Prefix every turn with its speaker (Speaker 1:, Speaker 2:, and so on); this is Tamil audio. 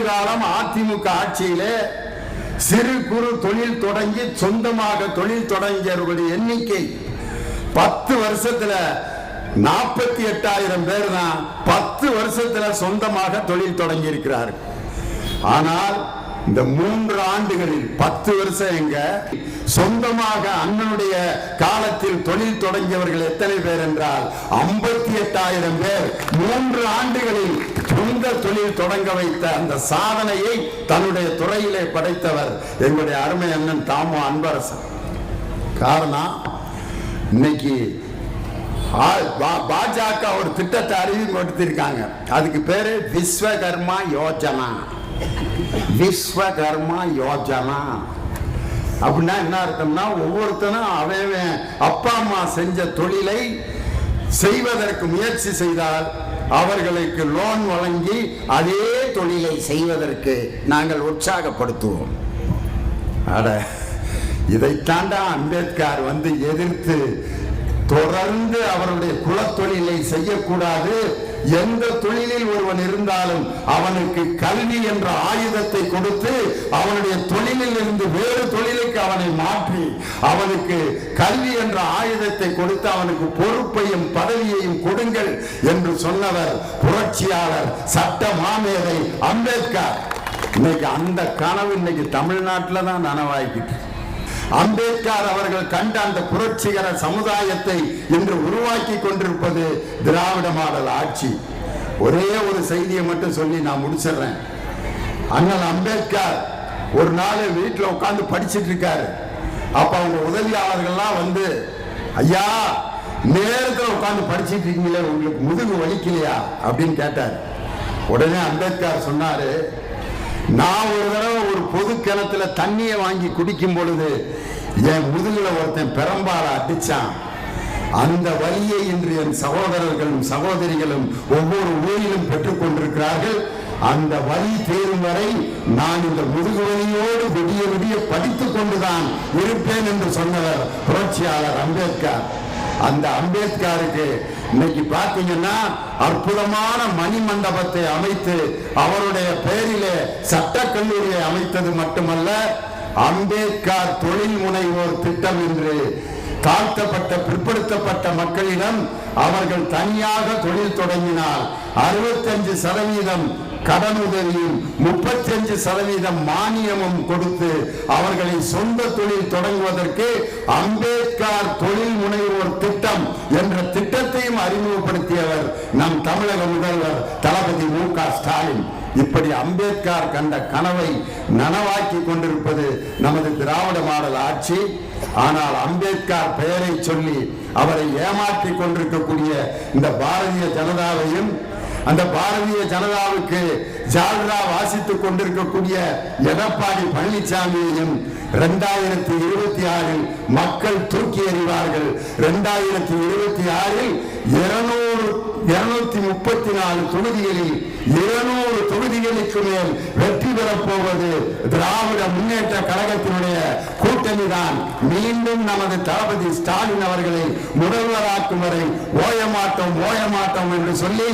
Speaker 1: காலம் அதிமுக ஆட்சியிலே சிறு குறு தொழில் தொடங்கி சொந்தமாக தொழில் தொடங்கியவர்களுடைய எண்ணிக்கை 10 வருஷத்துல 48,000 பேர் தான் 10 வருஷத்துல சொந்தமாக தொழில் தொடங்கி இருக்கிறார்கள். ஆனால் இந்த 3 ஆண்டுகளில் 10 வருஷம் எங்க சொந்தமாக அண்ணனுடைய காலத்தில் தொழில் தொடங்கியவர்கள் எத்தனை பேர் என்றால் 58,000 பேர் 3 ஆண்டுகளில் சொந்த தொழில் தொடங்க வைத்த அந்த சாதனையை தன்னுடைய துறையிலே படைத்தவர் எங்களுடைய அருமை அண்ணன் தாமோ அன்பரசன். காரணம், இன்னைக்கு பாஜக ஒரு திட்டத்தை அறிமுகப்படுத்தியிருக்காங்க. அதுக்கு பேரு விஸ்வகர்மா யோஜனா. விஸ்வகர்மா யோஜனா அப்படின்னா என்ன அர்த்தம்னா, ஒவ்வொருத்தனும் அவன் அப்பா அம்மா செஞ்ச தொழிலை செய்வதற்கு முயற்சி செய்தால் அவர்களுக்கு லோன் வழங்கி அதே தொழிலை செய்வதற்கு நாங்கள் உற்சாகப்படுத்துவோம். அட, இதைத்தாண்டா அம்பேத்கர் எதிர்த்து தொடர்ந்து அவருடைய குலத்தொழிலை செய்யக்கூடாது, எந்த தொழிலில் ஒருவன் இருந்தாலும் அவனுக்கு கல்வி என்ற ஆயுதத்தை கொடுத்து அவனுடைய தொழிலில் இருந்து வேறு தொழிலுக்கு அவனை மாற்றி அவனுக்கு கல்வி என்ற ஆயுதத்தை கொடுத்து அவனுக்கு பொறுப்பையும் பதவியையும் கொடுங்கள் என்று சொன்னவர் புரட்சியாளர் சட்ட மாமேதை அம்பேத்கர். இன்னைக்கு அந்த கனவு இன்னைக்கு தமிழ்நாட்டில் தான் நனவாய்க்கிட்டு. அம்பேத்கர் அவர்கள் கண்ட அந்த புரட்சிகர சமுதாயத்தை இன்று உருவாக்கி கொண்டிருப்பது திராவிட மாடல் ஆட்சி. ஒரே ஒரு செய்தியை மட்டும் சொல்லி நான் முடிச்சிடுறேன். அண்ணல் அம்பேத்கர் ஒரு நாள் வீட்டில் உட்கார்ந்து படிச்சுட்டு இருக்காரு. அப்ப அவங்க உதவியாளர்கள்லாம் ஐயா, நேரத்தில் உட்கார்ந்து படிச்சுட்டு இருக்கீங்களே, உங்களுக்கு முதுகு வலிக்கலையா அப்படின்னு கேட்டார். உடனே அம்பேத்கர் சொன்னாரு, நான் ஒரு தடவை ஒரு பொது கிணத்துல தண்ணியை வாங்கி குடிக்கும் பொழுது என் முதுகுல ஒருத்தன் பெரம்பால அடிச்சான். அந்த வலியை இன்று என் சகோதரர்களும் சகோதரிகளும் ஒவ்வொரு ஊரிலும் பெற்றுக் கொண்டிருக்கிறார்கள். அந்த வலி தேரும் வரை நான் இந்த முதுகு வலியோடு விடிய விடிய படித்துக் கொண்டுதான் இருப்பேன் என்று சொன்னவர் புரட்சியாளர் அம்பேத்கர். அந்த அம்பேத்கருக்கு இன்னைக்கு பாத்தீங்கன்னா அற்புதமான மணி மண்டபத்தை அமைத்து அவருடைய பெயரிலே சட்டக்கல்லூரியை அமைத்தது மட்டுமல்ல, அம்பேத்கர் தொழில் முனைவோர் திட்டம் என்று தாழ்த்தப்பட்ட பிற்படுத்தப்பட்ட மக்களிடம் அவர்கள் தனியாக தொழில் தொடங்கினால் 65% கடனுதவியும் 35% மானியமும் கொடுத்து அவர்களை சொந்த தொழில் தொடங்குவதற்கு அம்பேத்கர் தொழில் முனைவோர் திட்டம் என்ற திட்டத்தையும் அறிமுகப்படுத்தியவர் நம் தமிழக முதல்வர் தளபதி மு.க. ஸ்டாலின். இப்படி அம்பேத்கர் கண்ட கனவை நனவாக்கி கொண்டிருப்பது நமது திராவிட மாடல் ஆட்சி. ஆனால் அம்பேத்கர் பெயரை சொல்லி அவரை ஏமாற்றி கொண்டிருக்கக்கூடிய இந்த பாரதிய ஜனதாவையும், அந்த பாரதிய ஜனதாவுக்கு ஜால்ரா வாசித்துக் கொண்டிருக்கக்கூடிய எடப்பாடி பழனிசாமியையும் 2026 மக்கள் தூக்கி எறிவார்கள். 2026 234 தொகுதிகளில் 200 தொகுதிகளுக்கு மேல் வெற்றி பெறப் போவது திராவிட முன்னேற்ற கழகத்தினுடைய கூட்டணி தான். மீண்டும் நமது தளபதி ஸ்டாலின் அவர்களை முதல்வராக்கும் வரை ஓயமாட்டோம் என்று சொல்லி